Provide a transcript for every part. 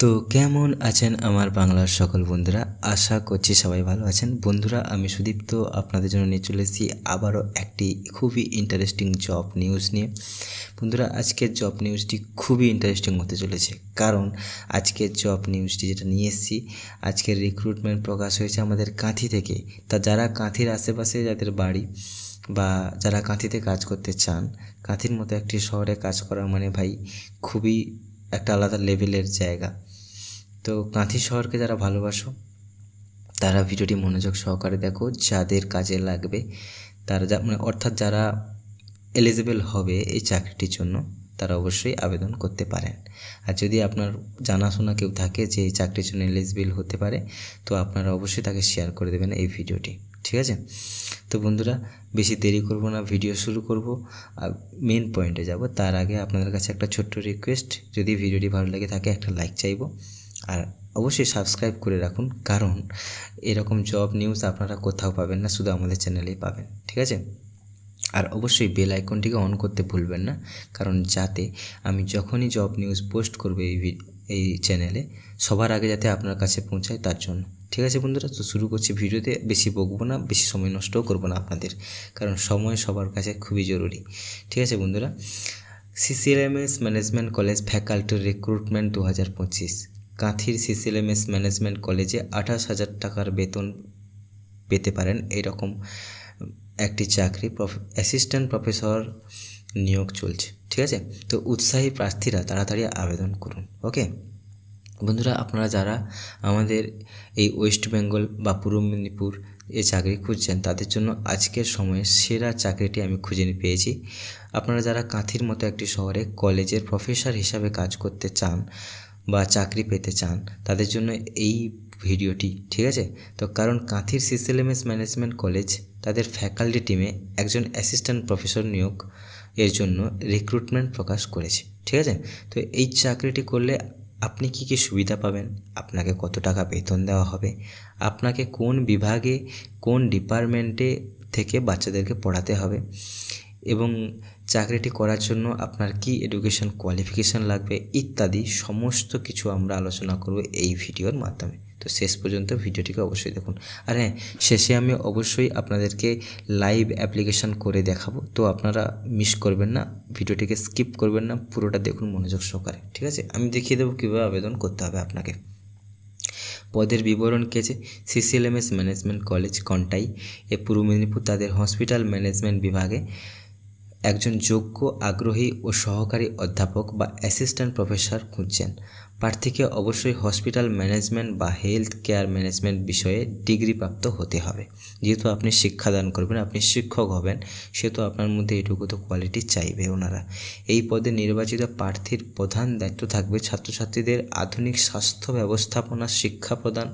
তো কেমন আছেন আমার বাংলার সকল বন্ধুরা? আশা করছি সবাই ভালো আছেন। বন্ধুরা, আমি সুদীপ্ত আপনাদের জন্য নিয়ে চলে এসেছি আবারও একটি খুবই ইন্টারেস্টিং জব নিউজ নিয়ে। বন্ধুরা, আজকের জব নিউজটি খুবই ইন্টারেস্টিং হতে চলেছে, কারণ আজকের জব নিউজটি যেটা নিয়ে এসেছি, আজকের রিক্রুটমেন্ট প্রকাশ হয়েছে আমাদের কাঁথি থেকে। তা যারা কাঁথির আশেপাশে যাদের বাড়ি বা যারা কাঁথিতে কাজ করতে চান, কাঁথির মতো একটি শহরে কাজ করা মানে ভাই খুবই একটা আলাদা লেভেলের জায়গা। তো কাঁথি শহরকে যারা ভালোবাসো তারা ভিডিওটি মনোযোগ সহকারে দেখো। যাদের কাজে লাগবে তারা অর্থাৎ যারা এলিজিবল হবে এই চাকরিটির জন্য, তারা অবশ্যই আবেদন করতে পারেন। আর যদি আপনার জানাশোনা কেউ থাকে যে এই চাকরির জন্য এলিজিবল হতে পারে, তো আপনারা অবশ্যই তাকে শেয়ার করে দেবেন এই ভিডিওটি, ঠিক আছে? তো বন্ধুরা, বেশি দেরি করব না, ভিডিও শুরু করব আর মেন পয়েন্টে যাব। তার আগে আপনাদের কাছে একটা ছোট্ট রিকোয়েস্ট, যদি ভিডিওটি ভালো লেগে থাকে একটা লাইক চাইবো, আর অবশ্যই সাবস্ক্রাইব করে রাখুন, কারণ এরকম জব নিউজ আপনারা কোথাও পাবেন না, শুধু আমাদের চ্যানেলেই পাবেন, ঠিক আছে? আর অবশ্যই বেল আইকনটিকে অন করতে ভুলবেন না, কারণ যাতে আমি যখনই জব নিউজ পোস্ট করব এই চ্যানেলে সবার আগে যাতে আপনার কাছে পৌঁছায়, তার জন্য। ঠিক আছে বন্ধুরা, তো শুরু করছি। ভিডিওতে বেশি বকবো না, বেশি সময় নষ্টও করবো না আপনাদের, কারণ সময় সবার কাছে খুবই জরুরি। ঠিক আছে বন্ধুরা, CCLMS management college faculty recruitment 2025। কাঁথির সিসিএলএমএস ম্যানেজমেন্ট কলেজে 28,000 টাকার বেতন পেতে পারেন এরকম একটি চাকরি, অ্যাসিস্ট্যান্ট প্রফেসর নিয়োগ চলছে। ঠিক আছে, তো উৎসাহী প্রার্থীরা তাড়াতাড়ি আবেদন করুন। ওকে বন্ধুরা, আপনারা যারা আমাদের এই ওয়েস্ট বেঙ্গল বা পূর্ব মেদিনীপুর এই চাকরি খুঁজছেন, তাদের জন্য আজকের সময়ে সেরা চাকরিটি আমি খুঁজে পেয়েছি। আপনারা যারা কাঁথির মতো একটি শহরে কলেজের প্রফেসর হিসাবে কাজ করতে চান বা চাকরি পেতে চান, তাদের জন্য এই ভিডিওটি, ঠিক আছে? তো কারণ কাঁথির সিসিএলএমএস ম্যানেজমেন্ট কলেজ তাদের ফ্যাকাল্টি টিমে একজন অ্যাসিস্ট্যান্ট প্রফেসর নিয়োগ এর জন্য রিক্রুটমেন্ট প্রকাশ করেছে। ঠিক আছে, তো এই চাকরিটি করলে আপনি কি কি সুবিধা পাবেন, আপনাকে কত টাকা বেতন দেওয়া হবে, আপনাকে কোন বিভাগে কোন ডিপার্টমেন্টে থেকে বাচ্চাদেরকে পড়াতে হবে, এবং চাকরিটি করার জন্য আপনার কি এডুকেশন কোয়ালিফিকেশান লাগবে ইত্যাদি সমস্ত কিছু আমরা আলোচনা করব এই ভিডিওর মাধ্যমে। তো শেষ পর্যন্ত ভিডিওটিকে অবশ্যই দেখুন। আর হ্যাঁ, শেষে আমি অবশ্যই আপনাদেরকে লাইভ অ্যাপ্লিকেশান করে দেখাবো, তো আপনারা মিস করবেন না, ভিডিওটিকে স্কিপ করবেন না, পুরোটা দেখুন মনোযোগ সহকারে। ঠিক আছে, আমি দেখিয়ে দেবো কীভাবে আবেদন করতে হবে আপনাকে। পদের বিবরণ কেছে সিসিএলএমএস ম্যানেজমেন্ট কলেজ কন্টাই এ পূর্ব মেদিনীপুর তাদের হসপিটাল ম্যানেজমেন্ট বিভাগে একজন যোগ্য, আগ্রহী ও সহকারী অধ্যাপক বা অ্যাসিস্ট্যান্ট প্রফেসর খুঁজছেন। প্রার্থীকে অবশ্যই হসপিটাল ম্যানেজমেন্ট বা হেলথ কেয়ার ম্যানেজমেন্ট বিষয়ে ডিগ্রিপ্রাপ্ত হতে হবে। যেহেতু আপনি শিক্ষাদান করবেন, আপনি শিক্ষক হবেন, সেহেতু আপনার মধ্যে এটুকু তো কোয়ালিটি চাইবে ওনারা। এই পদে নির্বাচিত প্রার্থীর প্রধান দায়িত্ব থাকবে ছাত্রছাত্রীদের আধুনিক স্বাস্থ্য ব্যবস্থাপনা শিক্ষা প্রদান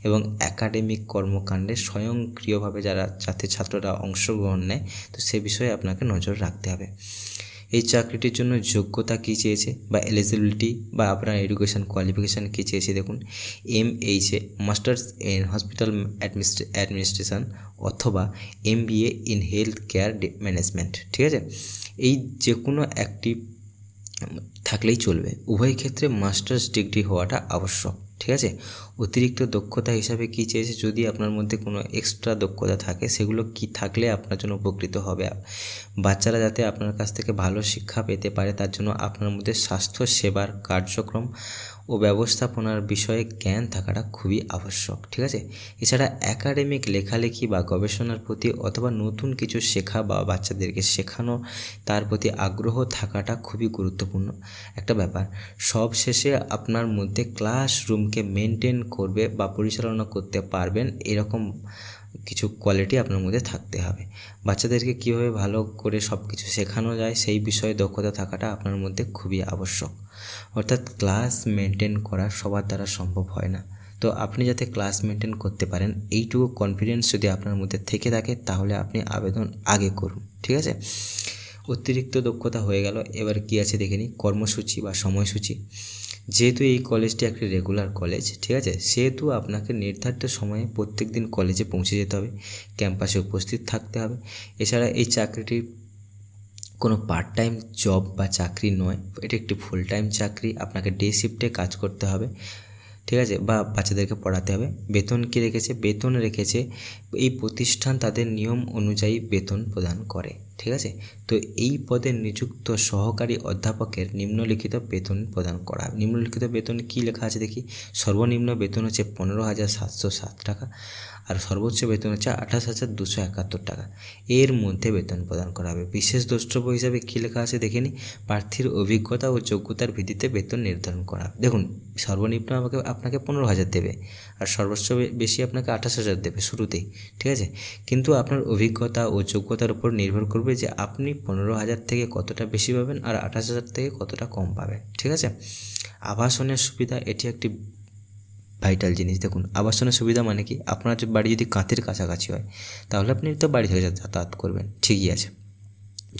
এবং একাডেমিক কর্মকাণ্ডে স্বয়ংক্রিয়ভাবে যাতে ছাত্ররা অংশগ্রহণ নেয়, তো সে বিষয়ে আপনাকে নজর রাখতে হবে। এই চাকরিটির জন্য যোগ্যতা কী চেয়েছে বা এলিজিবিলিটি বা আপনার এডুকেশান কোয়ালিফিকেশান কী চেয়েছে দেখুন। MHA masters in hospital administration অথবা MBA in health care management. ঠিক আছে, এই যে কোনো একটি থাকলেই চলবে, উভয় ক্ষেত্রে মাস্টার্স ডিগ্রি হওয়াটা আবশ্যক। ঠিক আছে, অতিরিক্ত দক্ষতা হিসাবে কী চেয়েছে, যদি আপনার মধ্যে কোনো এক্সট্রা দক্ষতা থাকে সেগুলো কি থাকলে আপনার জন্য উপকৃত হবে। বাচ্চারা যাতে আপনার কাছ থেকে ভালো শিক্ষা পেতে পারে, তার জন্য আপনার মধ্যে স্বাস্থ্য সেবার কার্যক্রম ও ব্যবস্থাপনার বিষয়ে জ্ঞান থাকাটা খুবই আবশ্যক। ঠিক আছে, এছাড়া একাডেমিক লেখালেখি বা গবেষণার প্রতি অথবা নতুন কিছু শেখা বা বাচ্চাদেরকে শেখানো, তার প্রতি আগ্রহ থাকাটা খুবই গুরুত্বপূর্ণ একটা ব্যাপার। সব শেষে আপনার মধ্যে ক্লাসরুমকে মেনটেন করবে বা পরিচালনা করতে পারবেন এরকম কিছু কোয়ালিটি আপনার মধ্যে থাকতে হবে। বাচ্চাদেরকে কীভাবে ভালো করে সব কিছু শেখানো যায় সেই বিষয়ে দক্ষতা থাকাটা আপনার মধ্যে খুবই আবশ্যক। অর্থাৎ ক্লাস মেনটেন করা সবার দ্বারা সম্ভব হয় না, তো আপনি যাতে ক্লাস মেনটেন করতে পারেন এইটুকু কনফিডেন্স যদি আপনার মধ্যে থেকে থাকে, তাহলে আপনি আবেদন আগে করুন। ঠিক আছে, অতিরিক্ত দক্ষতা হয়ে গেল, এবার কী আছে দেখে নিই। কর্মসূচি বা সময়সূচি। যেহেতু এই কলেজটি একটি রেগুলার কলেজ, ঠিক আছে, সেহেতু আপনাকে নির্ধারিত সময়ে প্রত্যেক দিন কলেজে পৌঁছে যেতে হবে, ক্যাম্পাসে উপস্থিত থাকতে হবে। এছাড়া এই চাকরিটি কোনো পার্ট টাইম জব বা চাকরি নয়, এটা একটি ফুল টাইম চাকরি। আপনাকে ডে শিফটে কাজ করতে হবে, ঠিক আছে, বা বাচ্চাদেরকে পড়াতে হবে। বেতন কী রেখেছে? বেতন রেখেছে এই প্রতিষ্ঠান তাদের নিয়ম অনুযায়ী বেতন প্রদান করে, ঠিক আছে। তো এই পদে নিযুক্ত সহকারী অধ্যাপকের নিম্নলিখিত বেতন প্রদান করা। নিম্নলিখিত বেতন কী লেখা আছে দেখি। সর্বনিম্ন বেতন হচ্ছে 15,707 টাকা, আর সর্বোচ্চ বেতন হচ্ছে 28,271 টাকা। এর মধ্যে বেতন প্রদান করা হবে। বিশেষ দ্রষ্টব্য হিসাবে কী লেখা আছে দেখে নিই। প্রার্থীর অভিজ্ঞতা ও যোগ্যতার ভিত্তিতে বেতন নির্ধারণ করা। দেখুন, সর্বনিম্ন আপনাকে 15,000 দেবে, আর সর্বোচ্চ বেশি আপনাকে 28,000 দেবে শুরুতেই, ঠিক আছে। কিন্তু আপনার অভিজ্ঞতা ও যোগ্যতার উপর নির্ভর করবে যে আপনি 15,000 থেকে কতটা বেশি পাবেন আর 28,000 থেকে কতটা কম পাবেন, ঠিক আছে। আবাসনের সুবিধা, এটি একটি ভাইটাল জিনিস। দেখুন, আবাসনের সুবিধা মানে কি, আপনার বাড়ি যদি কাঁথের কাছাকাছি হয় তাহলে আপনি তো বাড়ি থেকে যাতায়াত করবেন, ঠিকই আছে।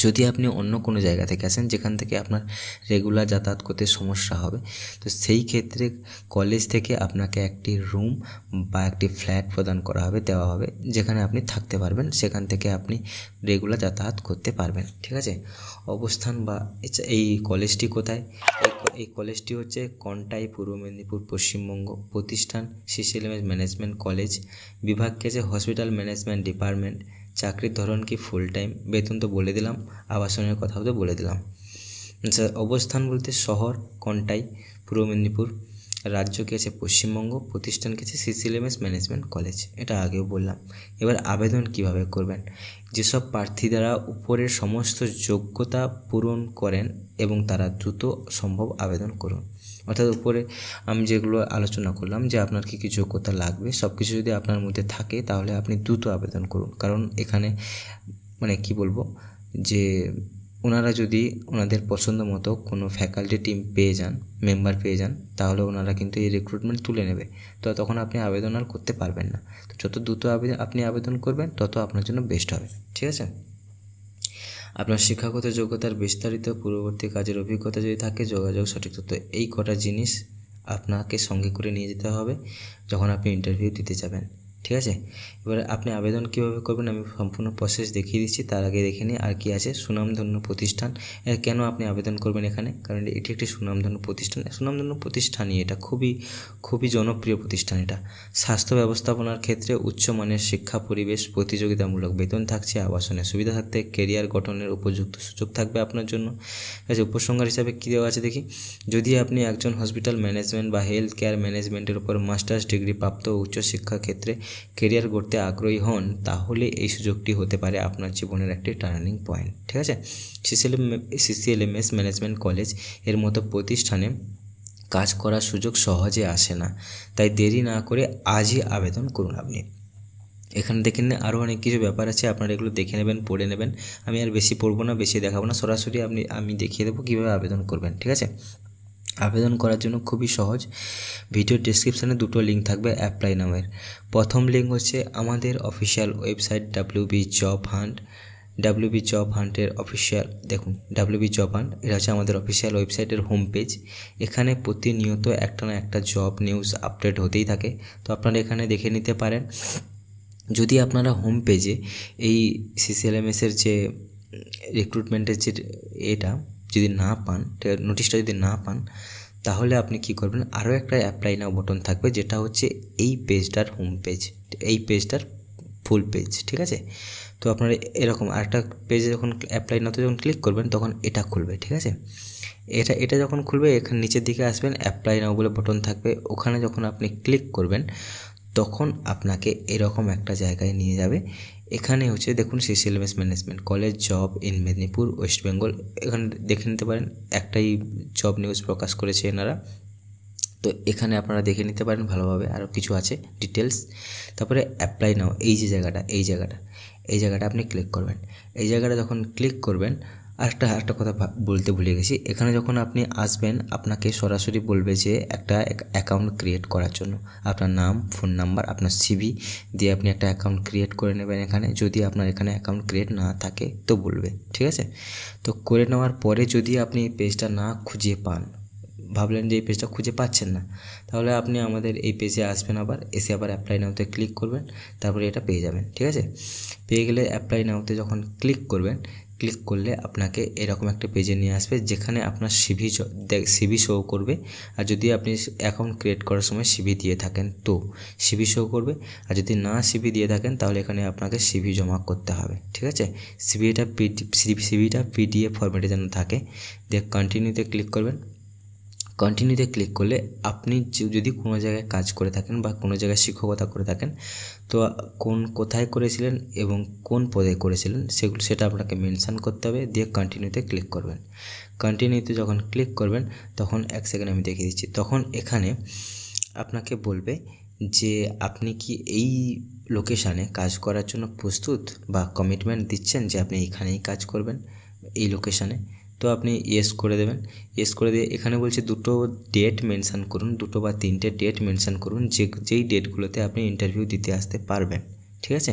যদি আপনি অন্য কোনো জায়গা থেকে আসেন যেখান থেকে আপনার রেগুলার যাতায়াত করতে সমস্যা হবে, তো সেই ক্ষেত্রে কলেজ থেকে আপনাকে একটি রুম বা একটি ফ্ল্যাট প্রদান করা হবে, দেওয়া হবে, যেখানে আপনি থাকতে পারবেন। সেখান থেকে আপনি রেগুলার যাতায়াত করতে পারবেন, ঠিক আছে। অবস্থান বা এই কলেজটি কোথায়? এই কলেজটি হচ্ছে কন্টাই, পূর্ব মেদিনীপুর, পশ্চিমবঙ্গ। প্রতিষ্ঠান সিসিএলএমএস ম্যানেজমেন্ট কলেজ। বিভাগ কি আছে? Hospital management department. চাকরির ধরন কি? Full time. বেতন তো বলে দিলাম, আবাসনের কথাও তো বলে দিলাম। আচ্ছা, অবস্থান বলতে শহর কন্টাই, পূর্ব মেদিনীপুর। রাজ্য কি আছে? পশ্চিমবঙ্গ। প্রতিষ্ঠান কি আছে? সিসিএলএমএস ম্যানেজমেন্ট কলেজ, এটা আগেও বললাম। এবার আবেদন কিভাবে করবেন? যেসব প্রার্থী দ্বারা উপরের সমস্ত যোগ্যতা পূরণ করেন এবং তারা দ্রুত সম্ভব আবেদন করুন। অর্থাৎ উপরে আমি যেগুলো আলোচনা করলাম যে আপনার কী কী যোগ্যতা লাগবে, সব কিছু যদি আপনার মধ্যে থাকে তাহলে আপনি দ্রুত আবেদন করুন। কারণ এখানে মানে কি বলবো, যে ওনারা যদি ওনাদের পছন্দ মতো কোনো ফ্যাকাল্টি টিম পেয়ে যান, মেম্বার পেয়ে যান, তাহলে ওনারা কিন্তু এই রিক্রুটমেন্ট তুলে নেবে। তো তখন আপনি আবেদন আর করতে পারবেন না। তো যত দ্রুত আপনি আবেদন করবেন তত আপনার জন্য বেস্ট হবে, ঠিক আছে। আপনার শিক্ষাগত যোগ্যতার বিস্তারিত, পূর্ববর্তী কাজের অভিজ্ঞতা যদি থাকে, যোগাযোগ, সঠিক তথ্য, এই কটা জিনিস আপনাকে সঙ্গে করে নিয়ে যেতে হবে যখন আপনি ইন্টারভিউ দিতে যাবেন, ঠিক আছে। এবারে আপনি আবেদন কীভাবে করবেন আমি সম্পূর্ণ প্রসেস দেখিয়ে দিচ্ছি। তার আগে দেখে নিই আর কি আছে। সুনামধন্য প্রতিষ্ঠান, কেন আপনি আবেদন করবেন এখানে? কারণ এটি একটি সুনামধন্য প্রতিষ্ঠান। সুনামধন্য প্রতিষ্ঠানই এটা খুবই জনপ্রিয় প্রতিষ্ঠান এটা। স্বাস্থ্য ব্যবস্থাপনার ক্ষেত্রে উচ্চমানের শিক্ষা পরিবেশ, প্রতিযোগিতামূলক বেতন থাকছে, আবাসনের সুবিধা থাকতে, কেরিয়ার গঠনের উপযুক্ত সুযোগ থাকবে আপনার জন্য। ঠিক আছে, উপসংহার হিসাবে কী দেওয়া আছে দেখি। যদি আপনি একজন হসপিটাল ম্যানেজমেন্ট বা হেলথ কেয়ার ম্যানেজমেন্টের উপর মাস্টার্স ডিগ্রি প্রাপ্ত উচ্চশিক্ষা ক্ষেত্রে কেরিয়ার গড়তে আগ্রহী হন, তাহলে এই সুযোগটি হতে পারে আপনার জীবনের একটি টার্নিং পয়েন্ট, ঠিক আছে। সিসিএলএমএস ম্যানেজমেন্ট কলেজ এর মতো প্রতিষ্ঠানে কাজ করার সুযোগ সহজে আসে না, তাই দেরি না করে আজই আবেদন করুন আপনি। এখানে দেখে নিন আরও অনেক কিছু ব্যাপার আছে, আপনারা এগুলো দেখে নেবেন, পড়ে নেবেন। আমি আর বেশি পড়বো না, বেশি দেখাবো না, সরাসরি আমি দেখিয়ে দেবো কীভাবে আবেদন করবেন, ঠিক আছে। আবেদন করার জন্য খুবই সহজ। ভিডিও ডেসক্রিপশানে দুটো লিঙ্ক থাকবে অ্যাপ্লাই নামের। প্রথম লিঙ্ক হচ্ছে আমাদের official website WB job hunt. WB job হান্টের অফিসিয়াল, দেখুন WB জব হান্ট, এটা হচ্ছে আমাদের অফিসিয়াল ওয়েবসাইটের হোম পেজ। এখানে প্রতিনিয়ত একটা না একটা জব নিউজ আপডেট হতেই থাকে, তো আপনারা এখানে দেখে নিতে পারেন। যদি আপনারা হোম পেজে এই সিসিএলএমএসের যে রিক্রুটমেন্টের যে এটা যদি না পান, নোটিশটা যদি না পান, তাহলে আপনি কি করবেন, আরও একটা অ্যাপ্লাই নাও বাটন থাকবে, যেটা হচ্ছে এই পেজটার হোম পেজ, এই পেজটার ফুল পেজ, ঠিক আছে। তো আপনারা এরকম আরেকটা পেজে যখন অ্যাপ্লাই নাওতে যখন ক্লিক করবেন তখন এটা খুলবে, ঠিক আছে। এটা যখন খুলবে, এখানে নিচের দিকে আসবেন, অ্যাপ্লাই নাও বলে বাটন থাকবে, ওখানে যখন আপনি ক্লিক করবেন তখন আপনাকে এরকম একটা জায়গায় নিয়ে যাবে। এখানে হচ্ছে দেখুন CCLMS management college job in Medinipur West Bengal, এখানে দেখে নিতে পারেন, একটাই জব নিউজ প্রকাশ করেছে এনারা। তো এখানে আপনারা দেখে নিতে পারেন ভালোভাবে, আরও কিছু আছে ডিটেলস। তারপরে অ্যাপ্লাই নাও, এই জায়গাটা আপনি ক্লিক করবেন। এই জায়গাটা যখন ক্লিক করবেন, আরেকটা কথা বলতে ভুলে গেছি, এখানে যখন আপনি আসবেন আপনাকে সরাসরি বলবে যে একটা অ্যাকাউন্ট ক্রিয়েট করার জন্য আপনার নাম, ফোন নাম্বার, আপনার সিভি দিয়ে আপনি একটা অ্যাকাউন্ট ক্রিয়েট করে নেবেন এখানে। যদি আপনার এখানে অ্যাকাউন্ট ক্রিয়েট না থাকে তো বলবে, ঠিক আছে। তো করে নেওয়ার পরে যদি আপনি পেজটা না খুঁজে পান, ভাবলেন যে এই পেজটা খুঁজে পাচ্ছেন না, তাহলে আপনি আমাদের এই পেজে আসবেন, এসে আবার অ্যাপ্লাই নাওতে ক্লিক করবেন, তারপরে এটা পেয়ে যাবেন, ঠিক আছে। পেয়ে গেলে অ্যাপ্লাই নাওতে যখন ক্লিক ক্লিক করলে আপনাকে এরকম একটা পেজে নিয়ে আসবে, যেখানে আপনার সিভি শো করবে। আর যদি আপনি অ্যাকাউন্ট ক্রিয়েট করার সময় সিভি দিয়ে থাকেন তো সিভি শো করবে, আর যদি না সিভি দিয়ে থাকেন তাহলে এখানে আপনাকে সিভি জমা করতে হবে। ঠিক আছে, সিভিটা পিডিএফ ফরম্যাটে যেন থাকে। দিয়ে কন্টিনিউতে ক্লিক করবেন। কন্টিনিউতে ক্লিক করলে আপনি যদি কোনো জায়গায় কাজ করে থাকেন বা কোনো জায়গায় শিক্ষকতা করে থাকেন, তো কোথায় করেছিলেন এবং কোন পদে করেছিলেন সেটা আপনাকে মেনশান করতে হবে। দিয়ে কন্টিনিউতে ক্লিক করবেন। কন্টিনিউতে যখন ক্লিক করবেন তখন এক সেকেন্ড আমি দেখিয়ে দিচ্ছি, তখন এখানে আপনাকে বলবে যে আপনি কি এই লোকেশানে কাজ করার জন্য প্রস্তুত বা কমিটমেন্ট দিচ্ছেন যে আপনি এখানেই কাজ করবেন এই লোকেশানে। তো আপনি ইয়েস করে দেবেন। ইয়েস করে দিয়ে এখানে বলছে দুটো ডেট মেনশান করুন, 2 বা 3টে ডেট মেনশান করুন যেই ডেটগুলোতে আপনি ইন্টারভিউ দিতে আসতে পারবেন। ঠিক আছে,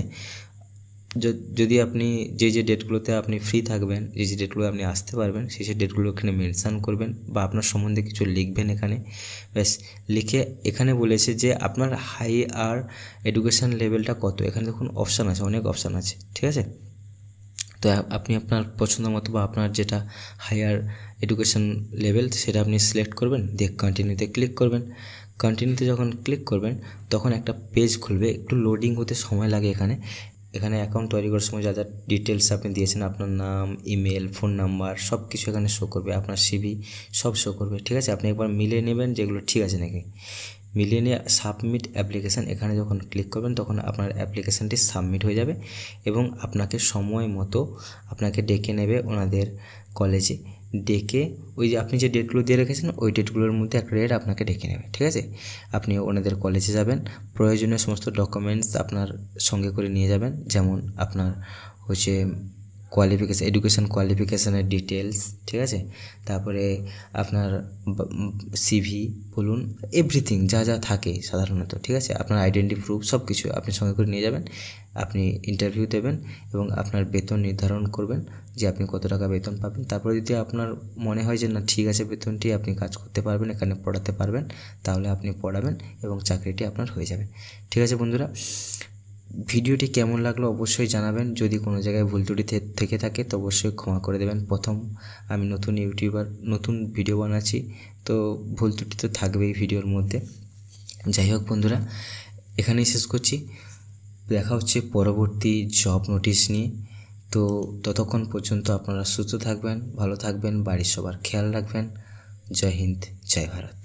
যদি আপনি যে ডেটগুলোতে আপনি ফ্রি থাকবেন, যে ডেটগুলো আপনি আসতে পারবেন সেই ডেটগুলো এখানে মেনশান করবেন বা আপনার সম্বন্ধে কিছু লিখবেন এখানে। ব্যাস লিখে এখানে বলেছে যে আপনার হাইয়ার এডুকেশান লেভেলটা কত। এখানে দেখুন অপশান আছে, অনেক অপশান আছে। ঠিক আছে, তো আপনি আপনার পছন্দ মতো বা আপনার যেটা হাইয়ার এডুকেশান লেভেল সেটা আপনি সিলেক্ট করবেন। দিয়ে কন্টিনিউতে ক্লিক করবেন। কন্টিনিউতে যখন ক্লিক করবেন তখন একটা পেজ খুলবে, একটু লোডিং হতে সময় লাগে। এখানে অ্যাকাউন্ট তৈরি করার সময় যা ডিটেলস আপনি দিয়েছেন, আপনার নাম, ইমেল, ফোন নাম্বার সব কিছু এখানে শো করবে, আপনার সিভি সব শো করবে। ঠিক আছে, আপনি একবার মিলিয়ে নেবেন যেগুলো ঠিক আছে নাকি। মিলিয়ে নিয়ে সাবমিট অ্যাপ্লিকেশান এখানে যখন ক্লিক করবেন তখন আপনার অ্যাপ্লিকেশানটি সাবমিট হয়ে যাবে এবং আপনাকে সময় মতো আপনাকে ডেকে নেবে ওনাদের কলেজে। ডেকে ওই যে আপনি যে ডেটগুলো দিয়ে রেখেছেন ওই ডেটগুলোর মধ্যে একটা ডেট আপনাকে ডেকে নেবে। ঠিক আছে, আপনি ওনাদের কলেজে যাবেন, প্রয়োজনীয় সমস্ত ডকুমেন্টস আপনার সঙ্গে করে নিয়ে যাবেন, যেমন আপনার হচ্ছে এডুকেশান কোয়ালিফিকেশানের ডিটেলস। ঠিক আছে, তারপরে আপনার সিভি বলুন, এভরিথিং যা থাকে সাধারণত। ঠিক আছে, আপনার আইডেন্টি প্রুফ সব কিছু আপনি সঙ্গে করে নিয়ে যাবেন। আপনি ইন্টারভিউ দেবেন এবং আপনার বেতন নির্ধারণ করবেন যে আপনি কত টাকা বেতন পাবেন। তারপরে যদি আপনার মনে হয় যে না ঠিক আছে বেতনটি আপনি কাজ করতে পারবেন, এখানে পড়াতে পারবেন, তাহলে আপনি পড়াবেন এবং চাকরিটি আপনার হয়ে যাবে। ঠিক আছে বন্ধুরা, ভিডিওটি কেমন লাগলো অবশ্যই জানাবেন। যদি কোনো জায়গায় ভুল ত্রুটি থেকে থাকে তো অবশ্যই ক্ষমা করে দেবেন। প্রথম আমি নতুন ইউটিউবার, নতুন ভিডিও বানাচ্ছি, তো ভুল ত্রুটি তো থাকবেই ভিডিওর মধ্যে। যাই হোক বন্ধুরা, এখানেই শেষ করছি। দেখা হচ্ছে পরবর্তী জব নোটিশ নিয়ে। তো ততক্ষণ পর্যন্ত আপনারা সুস্থ থাকবেন, ভালো থাকবেন, বাড়ির সবার খেয়াল রাখবেন। জয় হিন্দ, জয় ভারত।